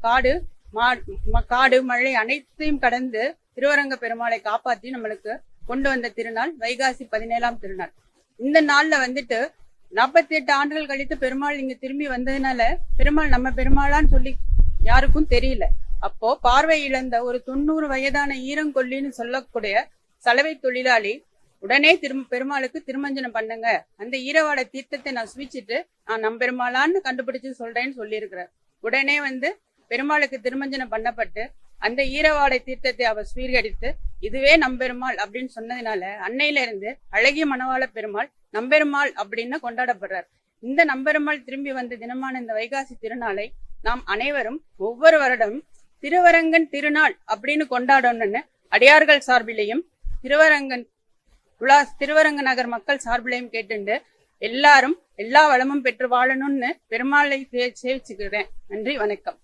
காடு மழை அனைத்தையும் கடந்து திருவரங்க பெருமாளை காப்பாற்றி நம்மளுக்கு கொண்டு வந்த திருநாள் வைகாசி 17ஆம் திருநாள். இந்த நாள்ல வந்துட்டு 48 ஆண்டுகள் கழித்து பெருமாள் இங்க திரும்பி வந்ததுனால பெருமாள் நம்ம பெருமாளான்னு சொல்லி யாருக்கும் தெரியல. அப்போ பார்வை இழந்த ஒரு 90 வயதான ஈரங்கொல்லின்னு சொல்லக்கூடிய சலவை தொழிலாளி உடனே பெருமாளுக்கு திருமஞ்சனம் பண்ணுங்க, அந்த ஈரவாட தீர்த்தத்தை நான் சுவிச்சிட்டு நான் நம்பெருமாளான்னு கண்டுபிடிச்சு சொல்றேன்னு சொல்லியிருக்கிறார். உடனே பெருமாளுக்கு திருமஞ்சனம் பண்ணப்பட்டு அந்த ஈரவாடை தீர்த்தத்தை அவர் ஸ்வீகரித்து இதுவே நம்பெருமாள் அப்படின்னு சொன்னதுனால அன்னையில இருந்து அழகிய மணவாள பெருமாள் நம்பெருமாள் அப்படின்னு கொண்டாடப்படுறார். இந்த நம்பெருமாள் திரும்பி வந்த தினமான இந்த வைகாசி திருநாளை நாம் அனைவரும் ஒவ்வொரு வருடமும் திருவரங்கன் திருநாள் அப்படின்னு கொண்டாடணும்னு அடியார்கள் சார்பிலையும் திருவரங்க நகர் மக்கள் சார்பிலையும் கேட்டுண்டு எல்லாரும் எல்லா வளமும் பெற்று வாழணும்னு பெருமாளை சேவிச்சுக்கிறேன். நன்றி, வணக்கம்.